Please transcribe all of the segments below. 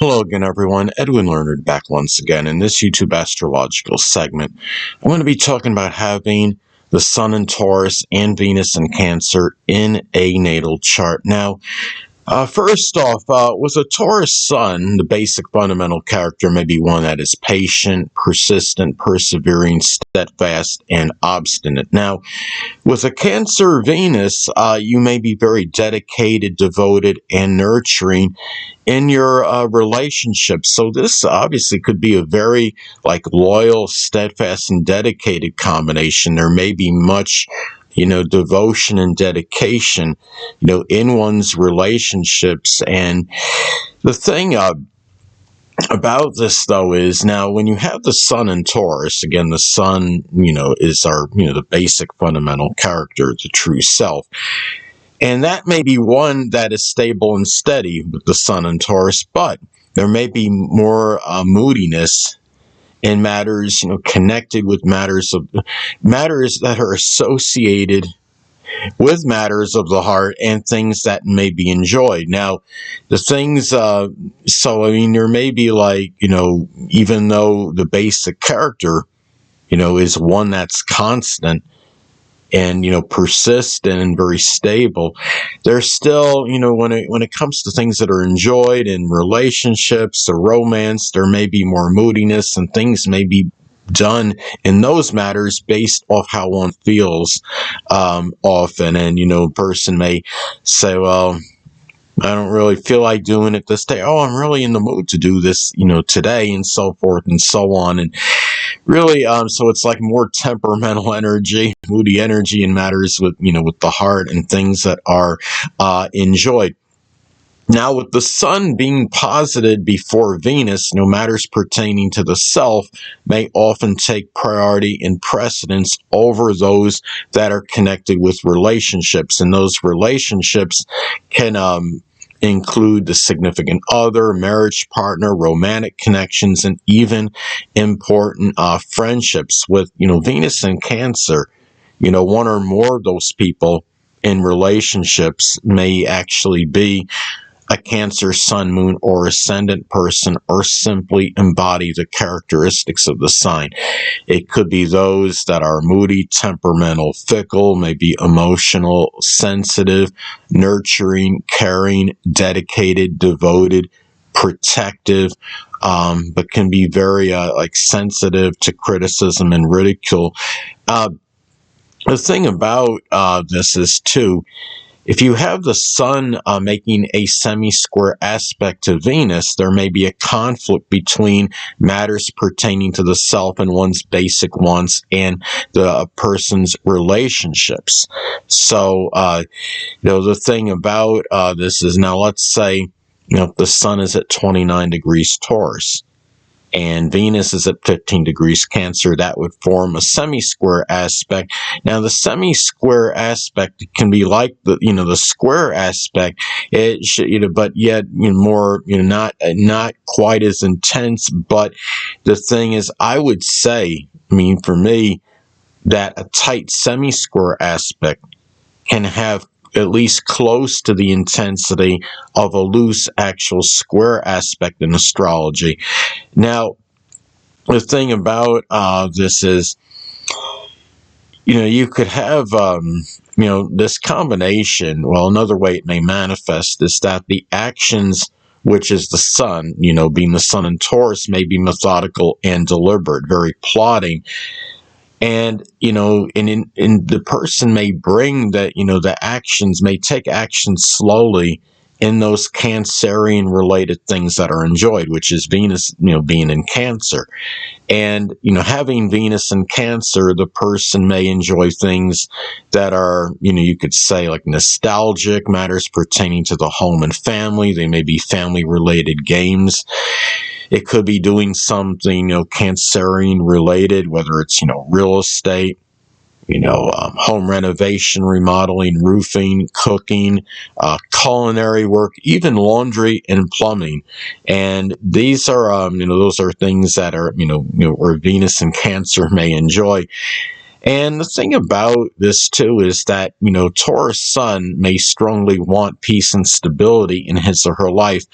Hello again, everyone. Edwin Learnard back once again. In this YouTube astrological segment, I'm going to be talking about having the Sun in Taurus and Venus in Cancer in a natal chart. Now, first off, with a Taurus Sun, the basic fundamental character may be one that is patient, persistent, persevering, steadfast, and obstinate. Now, with a Cancer Venus, you may be very dedicated, devoted, and nurturing in your relationship. So this obviously could be a very loyal, steadfast, and dedicated combination. There may be much devotion and dedication, in one's relationships. And the thing about this, though, is now when you have the Sun in Taurus, again, the Sun, is our, the basic fundamental character, the true self. And that may be one that is stable and steady with the Sun in Taurus, but there may be more moodiness in matters, connected with matters that are associated with matters of the heart and things that may be enjoyed. Now, the things, there may be even though the basic character, is one that's constant and, persistent and very stable, there's still, when it comes to things that are enjoyed in relationships or romance, there may be more moodiness and things may be done in those matters based off how one feels often. And, a person may say, well, I don't really feel like doing it this day. Oh, I'm really in the mood to do this, today, and so forth and so on. And really, so it's like more temperamental energy, moody energy in matters with, with the heart and things that are enjoyed. Now, with the Sun being posited before Venus, matters pertaining to the self may often take priority and precedence over those that are connected with relationships. And those relationships can include the significant other, marriage partner, romantic connections, and even important friendships. With, Venus in Cancer, one or more of those people in relationships may actually be a Cancer Sun, Moon, or Ascendant person, or simply embody the characteristics of the sign. It could be those that are moody, temperamental, fickle, maybe emotional, sensitive, nurturing, caring, dedicated, devoted, protective, but can be very sensitive to criticism and ridicule. The thing about this is, too, if you have the Sun making a semi-square aspect to Venus, there may be a conflict between matters pertaining to the self and one's basic wants and the person's relationships. So, the thing about this is, now let's say, the Sun is at 29 degrees Taurus and Venus is at 15 degrees Cancer, that would form a semi-square aspect. Now, the semi-square aspect can be like the square aspect, it should, but yet more, not quite as intense. But the thing is, I would say, for me, that a tight semi-square aspect can have at least close to the intensity of a loose actual square aspect in astrology. Now, the thing about this is, you could have, this combination. Well, another way it may manifest is that the actions, which is the Sun, being the Sun in Taurus, may be methodical and deliberate, very plotting. And, and the person may bring that, the actions, may take action slowly in those Cancerian related things that are enjoyed, which is Venus, being in Cancer. And, having Venus in Cancer, the person may enjoy things that are, you could say like nostalgic, matters pertaining to the home and family. They may be family related games. It could be doing something, Cancerian related, whether it's, real estate, home renovation, remodeling, roofing, cooking, culinary work, even laundry and plumbing. And these are, those are things that are, where Venus and Cancer may enjoy. And the thing about this, too, is that, Taurus Sun may strongly want peace and stability in his or her life.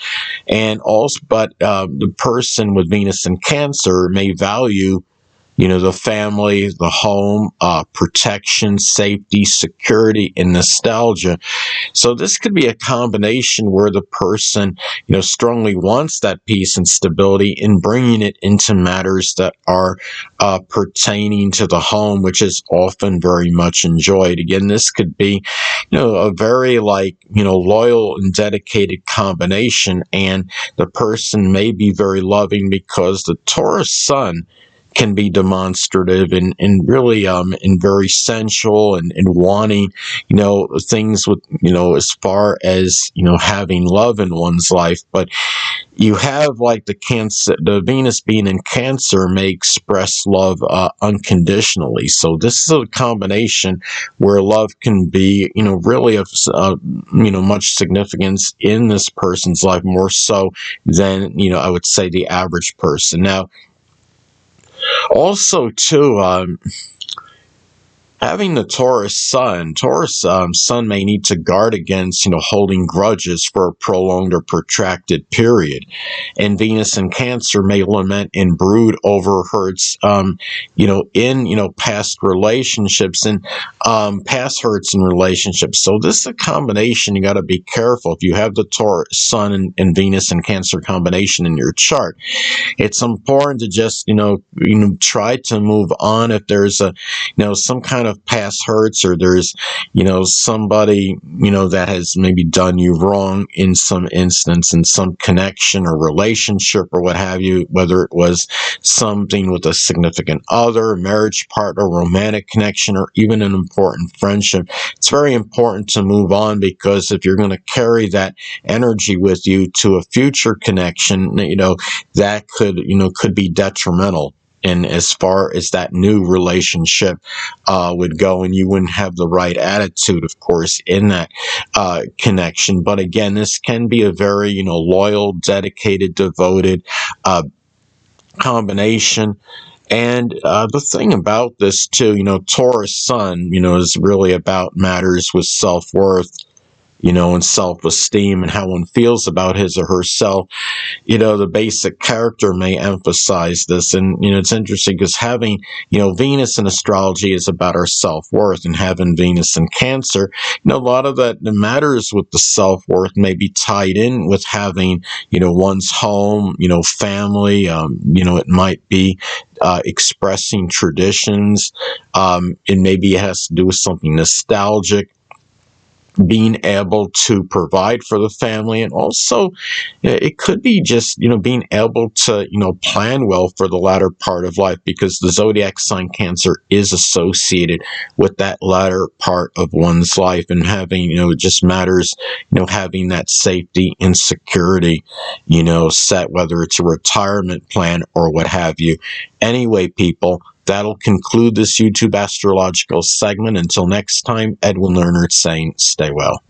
And also, but the person with Venus in Cancer may value, the family, the home, protection, safety, security, and nostalgia. So this could be a combination where the person, strongly wants that peace and stability in bringing it into matters that are pertaining to the home, which is often very much enjoyed. Again, this could be, a very loyal and dedicated combination, and the person may be very loving because the Taurus Sun can be demonstrative and really and very sensual and wanting things with as far as having love in one's life. But you have the Venus being in Cancer may express love unconditionally. So this is a combination where love can be really of much significance in this person's life, more so than I would say the average person. Now, also, too, having the Taurus Sun may need to guard against, holding grudges for a prolonged or protracted period. And Venus in Cancer may lament and brood over hurts, in, past relationships and past hurts in relationships. So this is a combination. You got to be careful. If you have the Taurus Sun and Venus in Cancer combination in your chart, it's important to just, try to move on if there's some kind of past hurts, or there's, somebody, that has maybe done you wrong in some instance, in some connection or relationship or what have you, whether it was something with a significant other, marriage partner, romantic connection, or even an important friendship. It's very important to move on, because if you're going to carry that energy with you to a future connection, that could be detrimental. And as far as that new relationship would go, and you wouldn't have the right attitude, of course, in that connection. But again, this can be a very, loyal, dedicated, devoted combination. And the thing about this, too, Taurus Sun, is really about matters with self-worth, and self-esteem and how one feels about his or herself. The basic character may emphasize this. And, it's interesting because having, Venus in astrology is about our self-worth, and having Venus in Cancer, a lot of that the matters with the self-worth may be tied in with having, one's home, family, it might be expressing traditions. And maybe it has to do with something nostalgic, being able to provide for the family. And also it could be just, being able to, plan well for the latter part of life, because the zodiac sign Cancer is associated with that latter part of one's life, and having, it just matters, having that safety and security, set, whether it's a retirement plan or what have you. Anyway, people, that'll conclude this YouTube astrological segment. Until next time, Edwin Learnard saying, stay well.